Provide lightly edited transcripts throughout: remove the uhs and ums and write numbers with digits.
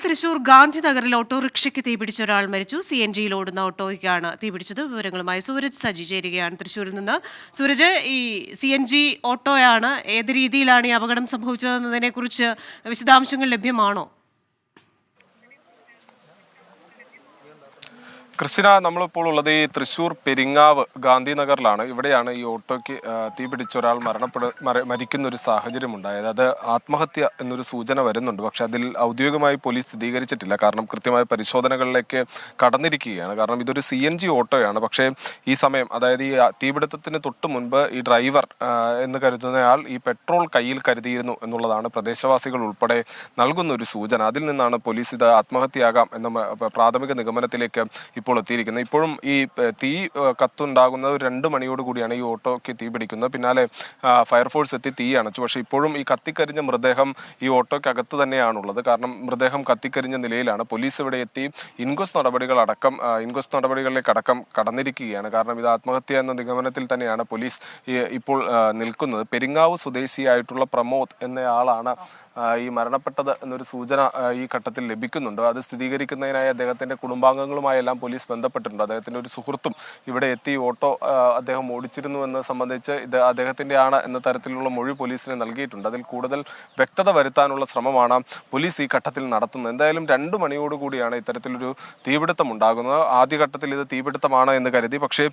തൃശൂർ ഗാന്ധിനഗറിൽ ഓട്ടോറിക്ഷയ്ക്ക് തീപിടിച്ച ഒരാൾ മരിച്ചു. CNGയിൽ ഓടുന്ന ഓട്ടോയ്ക്കാണ് തീപിടിച്ചത്. വിവരങ്ങളുമായി സൂരജ് സജി ചേരുകയാണ് തൃശൂരിൽ നിന്ന്. സൂരജ്, ഈ CNG ഓട്ടോയാണ്. ഏത് രീതിയിലാണ് ഈ അപകടം സംഭവിച്ചതെന്നതിനെ കുറിച്ച് വിശദാംശങ്ങൾ ലഭ്യമാണോ? ക്രിസ്റ്റിന, നമ്മളിപ്പോൾ ഉള്ളത് ഈ തൃശൂർ പെരിങ്ങാവ് ഗാന്ധിനഗറിലാണ്. ഇവിടെയാണ് ഈ ഓട്ടോയ്ക്ക് തീപിടിച്ച ഒരാൾ മരിക്കുന്ന ഒരു സാഹചര്യം ഉണ്ടായത്. അത് ആത്മഹത്യ എന്നൊരു സൂചന വരുന്നുണ്ട്. പക്ഷെ അതിൽ ഔദ്യോഗികമായി പോലീസ് സ്ഥിരീകരിച്ചിട്ടില്ല. കാരണം കൃത്യമായ പരിശോധനകളിലേക്ക് കടന്നിരിക്കുകയാണ്. കാരണം ഇതൊരു CNG ഓട്ടോയാണ്. പക്ഷേ ഈ സമയം, അതായത് ഈ തീപിടുത്തത്തിന് തൊട്ട് മുൻപ് ഈ ഡ്രൈവർ എന്ന് കരുതുന്നയാൾ ഈ പെട്രോൾ കയ്യിൽ കരുതിയിരുന്നു എന്നുള്ളതാണ് പ്രദേശവാസികൾ ഉൾപ്പെടെ നൽകുന്ന ഒരു സൂചന. അതിൽ നിന്നാണ് പോലീസ് ഇത് ആത്മഹത്യയാകാം എന്ന പ്രാഥമിക നിഗമനത്തിലേക്ക് ഇപ്പോൾ എത്തിയിരിക്കുന്നത്. ഇപ്പോഴും ഈ തീ കത്തുണ്ടാകുന്നത് 2 മണിയോട് കൂടിയാണ് ഈ ഓട്ടോയ്ക്ക് തീ പിടിക്കുന്നത്. പിന്നാലെ ഫയർഫോഴ്സ് എത്തി തീ അണച്ചു. പക്ഷേ ഇപ്പോഴും ഈ കത്തിക്കരിഞ്ഞ മൃതദേഹം ഈ ഓട്ടോയ്ക്കകത്ത് തന്നെയാണുള്ളത്. കാരണം മൃതദേഹം കത്തിക്കരിഞ്ഞ നിലയിലാണ്. പോലീസ് ഇവിടെ എത്തി ഇൻക്വസ്റ്റ് നടപടികളിലേക്ക് അടക്കം കടന്നിരിക്കുകയാണ്. കാരണം ഇത് ആത്മഹത്യ എന്ന നിഗമനത്തിൽ തന്നെയാണ് പോലീസ് ഇപ്പോൾ നിൽക്കുന്നത്. പെരിങ്ങാവ് സ്വദേശിയായിട്ടുള്ള പ്രമോദ് എന്നയാളാണ് ഈ മരണപ്പെട്ടത് എന്നൊരു സൂചന ഈ ഘട്ടത്തിൽ ലഭിക്കുന്നുണ്ട്. അത് സ്ഥിരീകരിക്കുന്നതിനായി അദ്ദേഹത്തിന്റെ കുടുംബാംഗങ്ങളുമായെല്ലാം പോലീസ് ബന്ധപ്പെട്ടിട്ടുണ്ട്. അദ്ദേഹത്തിന്റെ ഒരു സുഹൃത്തും ഇവിടെ എത്തി ഓട്ടോ അദ്ദേഹം ഓടിച്ചിരുന്നു എന്നത് സംബന്ധിച്ച് ഇത് അദ്ദേഹത്തിന്റെ ആണ് എന്ന തരത്തിലുള്ള മൊഴി പോലീസിന് നൽകിയിട്ടുണ്ട്. അതിൽ കൂടുതൽ വ്യക്തത വരുത്താനുള്ള ശ്രമമാണ് പോലീസ് ഈ ഘട്ടത്തിൽ നടത്തുന്നത്. എന്തായാലും 2 മണിയോടുകൂടിയാണ് ഇത്തരത്തിലൊരു തീപിടുത്തം ഉണ്ടാകുന്നത്. ആദ്യഘട്ടത്തിൽ ഇത് തീപിടുത്തമാണ് എന്ന് കരുതി. പക്ഷേ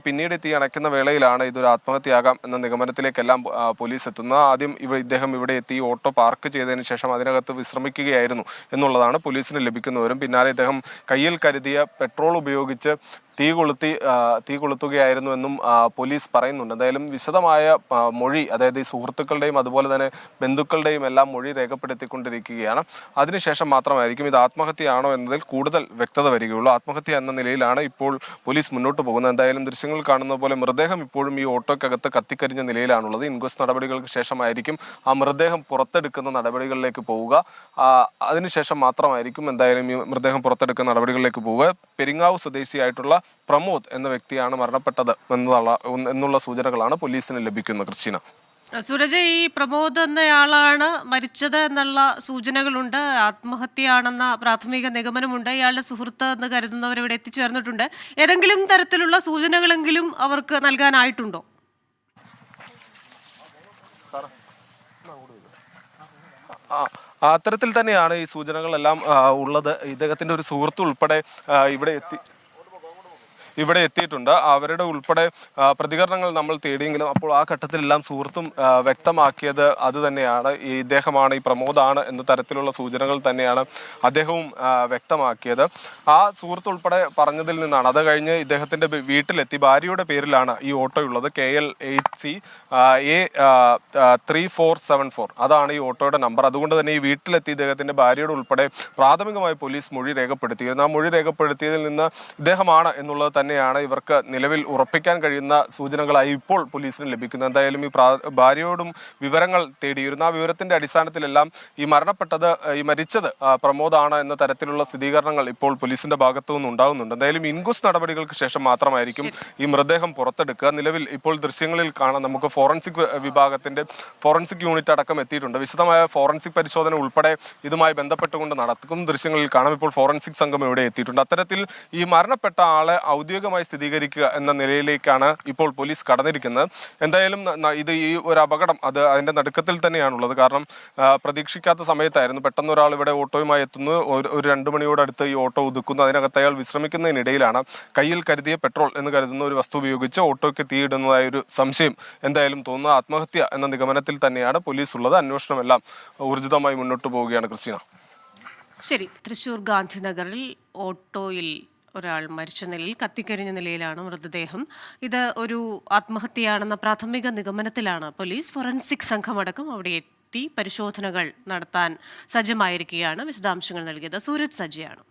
പിന്നീട് തീ അണയ്ക്കുന്ന വേളയിലാണ് ഇതൊരു ആത്മഹത്യയാകാം എന്ന നിഗമനത്തിലേക്കെല്ലാം പോലീസ് എത്തുന്നത്. ആദ്യം ഇദ്ദേഹം ഇവിടെ എത്തി ഓട്ടോ പാർക്ക് ചെയ്തതിനു ശേഷം അതിനകത്ത് വിശ്രമിക്കുകയായിരുന്നു എന്നുള്ളതാണ് പോലീസിന് ലഭിക്കുന്നവരും. പിന്നാലെ ഇദ്ദേഹം കയ്യിൽ കരുതിയ പെട്രോൾ ഉപയോഗിച്ച് തീ കൊളുത്തുകയായിരുന്നു എന്നും പോലീസ് പറയുന്നുണ്ട്. എന്തായാലും വിശദമായ മൊഴി, അതായത് ഈ സുഹൃത്തുക്കളുടെയും അതുപോലെ തന്നെ ബന്ധുക്കളുടെയും എല്ലാം മൊഴി രേഖപ്പെടുത്തിക്കൊണ്ടിരിക്കുകയാണ്. അതിനുശേഷം മാത്രമായിരിക്കും ഇത് ആത്മഹത്യയാണോ എന്നതിൽ കൂടുതൽ വ്യക്തത വരികയുള്ളൂ. ആത്മഹത്യ എന്ന നിലയിലാണ് ഇപ്പോൾ പോലീസ് മുന്നോട്ട് പോകുന്നത്. എന്തായാലും ദൃശ്യങ്ങൾ കാണുന്ന പോലെ മൃതദേഹം ഇപ്പോഴും ഈ ഓട്ടോയ്ക്കകത്ത് കത്തിക്കരിഞ്ഞ നിലയിലാണുള്ളത്. ഇൻക്വസ്റ്റ് നടപടികൾക്ക് ശേഷമായിരിക്കും ആ മൃതദേഹം പുറത്തെടുക്കുന്ന നടപടികളിലേക്ക് പോവുക. അതിനുശേഷം മാത്രമായിരിക്കും എന്തായാലും ഈ മൃതദേഹം പുറത്തെടുക്കുന്ന നടപടികളിലേക്ക് പോവുക. പെരിങ്ങാവ് സ്വദേശിയായിട്ടുള്ള പ്രമോദ് എന്ന വ്യക്തിയാണ് മരണപ്പെട്ടത് എന്നുള്ള സൂചനകളാണ് പോലീസിന് ലഭിക്കുന്നത്. ക്രിസ്റ്റീന. സൂരജ്, ഈ പ്രമോദ് എന്നയാളാണ് മരിച്ചത് എന്നുള്ള സൂചനകളുണ്ട്. ആത്മഹത്യയാണെന്ന പ്രാഥമിക നിഗമനമുണ്ട്. ഇയാളുടെ സുഹൃത്ത് എന്ന് കരുതുന്നവർ ഇവിടെ എത്തിച്ചേർന്നിട്ടുണ്ട്. ഏതെങ്കിലും തരത്തിലുള്ള സൂചനകളെങ്കിലും അവർക്ക് നൽകാനായിട്ടുണ്ടോ? അത്തരത്തിൽ തന്നെയാണ് ഈ സൂചനകളെല്ലാം ഉള്ളത്. ഇദ്ദേഹത്തിന്റെ ഒരു സുഹൃത്ത് ഉൾപ്പെടെ ഇവിടെ എത്തിയിട്ടുണ്ട്. അവരുടെ ഉൾപ്പെടെ പ്രതികരണങ്ങൾ നമ്മൾ തേടിയെങ്കിലും അപ്പോൾ ആ ഘട്ടത്തിലെല്ലാം സുഹൃത്തും വ്യക്തമാക്കിയത് അത് തന്നെയാണ്. ഇദ്ദേഹമാണ്, ഈ പ്രമോദാണ് എന്ന തരത്തിലുള്ള സൂചനകൾ തന്നെയാണ് അദ്ദേഹവും വ്യക്തമാക്കിയത്. ആ സുഹൃത്ത് ഉൾപ്പെടെ പറഞ്ഞതിൽ നിന്നാണ്. അത് കഴിഞ്ഞ് ഇദ്ദേഹത്തിന്റെ വീട്ടിലെത്തി. ഭാര്യയുടെ പേരിലാണ് ഈ ഓട്ടോ ഉള്ളത്. KL 8C A3474 അതാണ് ഈ ഓട്ടോയുടെ നമ്പർ. അതുകൊണ്ട് തന്നെ ഈ വീട്ടിലെത്തി ഇദ്ദേഹത്തിന്റെ ഭാര്യയുടെ ഉൾപ്പെടെ പ്രാഥമികമായി പോലീസ് മൊഴി രേഖപ്പെടുത്തിയിരുന്നു. ആ മൊഴി രേഖപ്പെടുത്തിയതിൽ നിന്ന് ഇദ്ദേഹമാണ് എന്നുള്ളത് തന്നെയാണ് ഇവർക്ക് നിലവിൽ ഉറപ്പിക്കാൻ കഴിയുന്ന സൂചനകളായി ഇപ്പോൾ പോലീസിന് ലഭിക്കുന്നത്. എന്തായാലും ഈ ഭാര്യയോടും വിവരങ്ങൾ തേടിയിരുന്നു. ആ വിവരത്തിന്റെ അടിസ്ഥാനത്തിലെല്ലാം ഈ മരിച്ചത് പ്രമോദാണ് എന്ന തരത്തിലുള്ള സ്ഥിരീകരണങ്ങൾ ഇപ്പോൾ പോലീസിന്റെ ഭാഗത്തു നിന്ന് ഉണ്ടാകുന്നുണ്ട്. എന്തായാലും ഇൻക്വസ്റ്റ് നടപടികൾക്ക് ശേഷം മാത്രമായിരിക്കും ഈ മൃതദേഹം പുറത്തെടുക്കുക. നിലവിൽ ഇപ്പോൾ ദൃശ്യങ്ങളിൽ കാണാം, നമുക്ക് ഫോറൻസിക് വിഭാഗത്തിന്റെ ഫോറൻസിക് യൂണിറ്റ് അടക്കം എത്തിയിട്ടുണ്ട്. വിശദമായ ഫോറൻസിക് പരിശോധന ഉൾപ്പെടെ ഇതുമായി ബന്ധപ്പെട്ടുകൊണ്ട് നടക്കും ദൃശ്യങ്ങളിൽ കാണാം. ഇപ്പോൾ ഫോറൻസിക് സംഘം ഇവിടെ എത്തിയിട്ടുണ്ട്. അത്തരത്തിൽ ഈ മരണപ്പെട്ട ആളെ ഔദ്യോഗികമായി സ്ഥിരീകരിക്കുക എന്ന നിലയിലേക്കാണ് ഇപ്പോൾ പോലീസ് കടന്നിരിക്കുന്നത്. എന്തായാലും ഇത് ഈ ഒരു അപകടം അതിന്റെ നടുക്കത്തിൽ തന്നെയാണുള്ളത്. കാരണം പ്രതീക്ഷിക്കാത്ത സമയത്തായിരുന്നു. പെട്ടെന്ന് ഒരാൾ ഇവിടെ ഓട്ടോയുമായി എത്തുന്നു. ഒരു 2 മണിയോടടുത്ത് ഈ ഓട്ടോ ഒതുക്കുന്നു. അതിനകത്ത് അയാൾ വിശ്രമിക്കുന്നതിനിടയിലാണ് കയ്യിൽ കരുതിയ പെട്രോൾ എന്ന് കരുതുന്ന ഒരു വസ്തു ഉപയോഗിച്ച് ഓട്ടോയ്ക്ക് തീയിടുന്നതായ ഒരു സംശയം എന്തായാലും തോന്നുന്നത് ആത്മഹത്യ എന്ന നിഗമനത്തിൽ തന്നെയാണ് പോലീസ് ഉള്ളത്. അന്വേഷണമെല്ലാം ഊർജിതമായി മുന്നോട്ട് പോവുകയാണ്. ക്രിസ്റ്റീന. ശരി. തൃശൂർ ഗാന്ധിനഗറിൽ ഓട്ടോയിൽ ഒരാൾ മരിച്ച നിലയിൽ, കത്തിക്കരിഞ്ഞ നിലയിലാണ് മൃതദേഹം. ഇത് ഒരു ആത്മഹത്യയാണെന്ന പ്രാഥമിക നിഗമനത്തിലാണ് പോലീസ്. ഫോറൻസിക് സംഘമടക്കം അവിടെ എത്തി പരിശോധനകൾ നടത്താൻ സജ്ജമായിരിക്കുകയാണ്. വിശദാംശങ്ങൾ നൽകിയത് സൂരജ് സജിയാണ്.